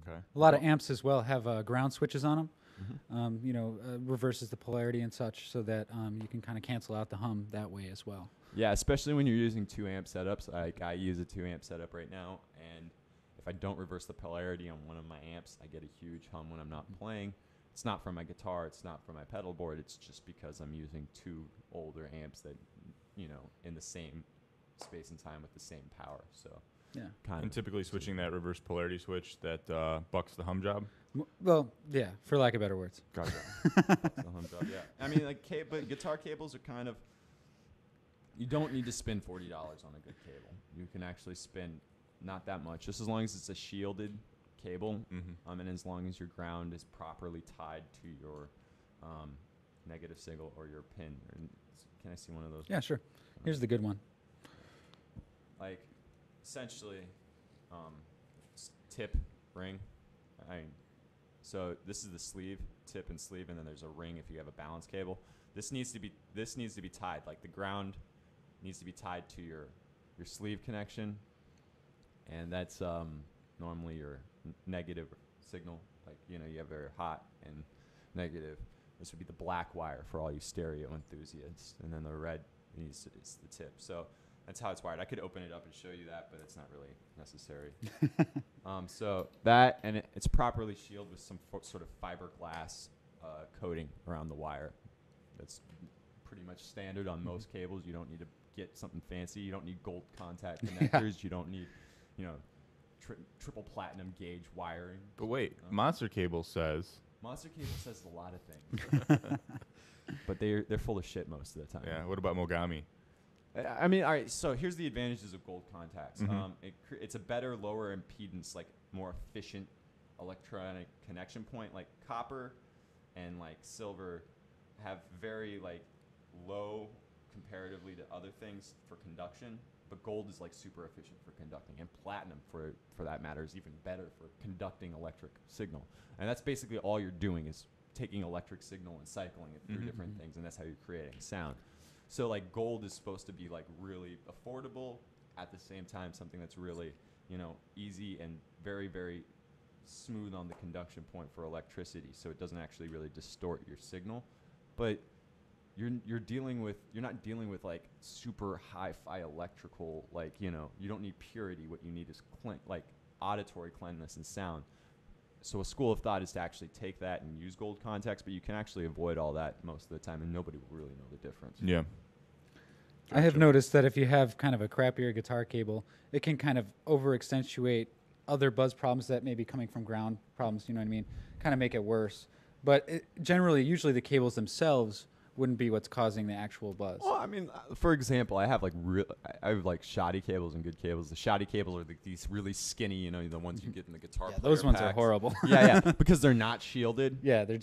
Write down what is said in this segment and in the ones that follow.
Okay. A lot of amps as well have ground switches on them. Mm-hmm. Reverses the polarity and such so that you can kind of cancel out the hum that way as well. Yeah, especially when you're using 2-amp setups. Like I use a 2-amp setup right now, and if I don't reverse the polarity on one of my amps, I get a huge hum when I'm not playing. It's not from my guitar, it's not from my pedal board, it's just because I'm using 2 older amps that, in the same space and time with the same power. So Yeah. And typically switching that reverse polarity switch that bucks the hum job. Well, yeah, for lack of better words. Gotcha. Bucks the hum job, yeah. I mean, but guitar cables are kind of, you don't need to spend $40 on a good cable. You can actually spend not that much, just as long as it's a shielded cable, and as long as your ground is properly tied to your negative signal or your pin. Can I see one of those? Yeah, sure. Here's the good one. Like, essentially, tip, ring. So this is the sleeve, tip and sleeve, and then there's a ring if you have a balance cable. This needs to be tied. Like the ground needs to be tied to your sleeve connection, and that's normally your negative signal. Like you have very hot and negative. This would be the black wire for all you stereo enthusiasts, and then the red is the tip. So that's how it's wired. I could open it up and show you that, but it's not really necessary. So that, and it's properly shielded with some sort of fiberglass coating around the wire. That's pretty much standard on most cables. You don't need to get something fancy. You don't need gold contact connectors. You don't need, triple platinum gauge wiring. But wait, Monster Cable says... Monster Cable says a lot of things. But they're full of shit most of the time. Yeah, what about Mogami? I mean, all right, so here's the advantages of gold contacts. It's a better, lower impedance, like more efficient electronic connection point. Like copper and like silver have very like low comparatively to other things for conduction, but gold is like super efficient for conducting, and platinum for that matter is even better for conducting electric signal. And that's basically all you're doing is taking electric signal and cycling it through different things, and that's how you're creating sound. So like gold is supposed to be like really affordable, at the same time something that's really, easy and very, very smooth on the conduction point for electricity, so it doesn't actually really distort your signal. But you're not dealing with like super hi-fi electrical, like, you don't need purity. What you need is like auditory cleanliness and sound. So a school of thought is to actually take that and use gold contacts, but you can actually avoid all that most of the time, and nobody will really know the difference. Yeah. I have noticed that if you have kind of a crappier guitar cable, it can kind of over-accentuate other buzz problems that may be coming from ground problems, you know what I mean? Kind of make it worse. But usually the cables themselves wouldn't be what's causing the actual buzz. Well, I mean, for example, I have like shoddy cables and good cables. The shoddy cables are these really skinny, the ones you get in the guitar player those ones packs. are horrible. yeah, because they're not shielded. Yeah, they're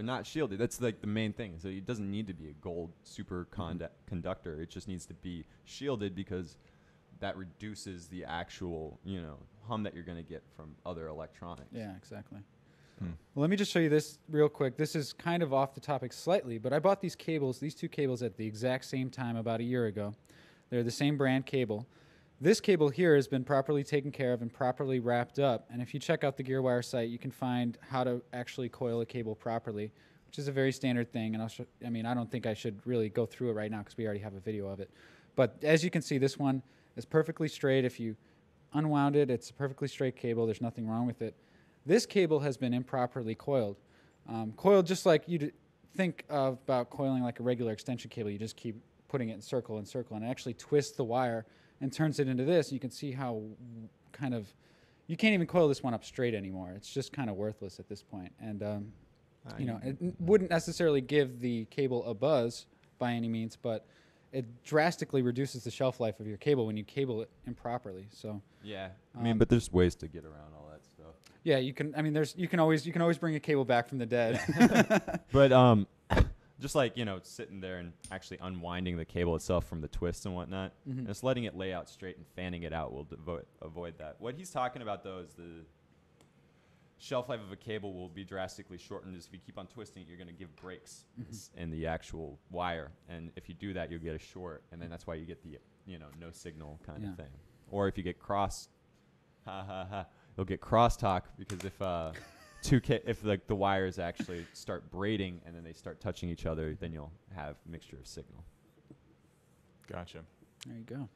not shielded. That's like the main thing. So it doesn't need to be a gold super conductor. It just needs to be shielded because that reduces the actual, hum that you're going to get from other electronics. Yeah, exactly. Well, let me just show you this real quick. This is kind of off the topic slightly, but I bought these two cables at the exact same time about a year ago. They're the same brand cable. This cable here has been properly taken care of and properly wrapped up. And if you check out the Gearwire site, you can find how to actually coil a cable properly, which is a very standard thing. And I don't think I should really go through it right now because we already have a video of it. But as you can see, this one is perfectly straight. If you unwound it, it's a perfectly straight cable. There's nothing wrong with it. This cable has been improperly coiled. Coiled just like you'd think about coiling like a regular extension cable. You just keep putting it in circle, and it actually twists the wire and turns it into this. You can see how you can't even coil this one up straight anymore. It's just kind of worthless at this point. And, it wouldn't necessarily give the cable a buzz by any means, but it drastically reduces the shelf life of your cable when you cable it improperly. So yeah, but there's ways to get around all that stuff. Yeah, you can. You can always bring a cable back from the dead. But just like sitting there and actually unwinding the cable itself from the twists and whatnot, just letting it lay out straight and fanning it out will avoid that. What he's talking about though is the shelf life of a cable will be drastically shortened. If you keep on twisting it, you're going to give breaks in the actual wire, and if you do that, you'll get a short, and then that's why you get the no signal kind of thing. Or if you get cross, you'll get crosstalk because if if like the wires actually start braiding and then they start touching each other, then you'll have mixture of signal. Gotcha. There you go.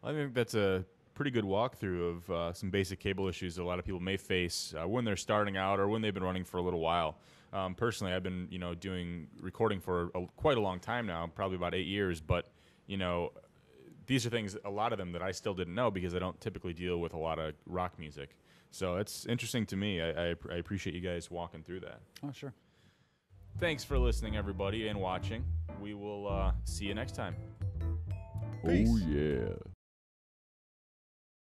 I think that's a pretty good walkthrough of some basic cable issues that a lot of people may face when they're starting out or when they've been running for a little while. Personally, I've been doing recording for quite a long time now, probably about 8 years. But these are things, a lot of them that I still didn't know because I don't typically deal with a lot of rock music. So it's interesting to me. I appreciate you guys walking through that. Oh, sure. Thanks for listening, everybody, and watching. We will see you next time. Peace. Oh yeah.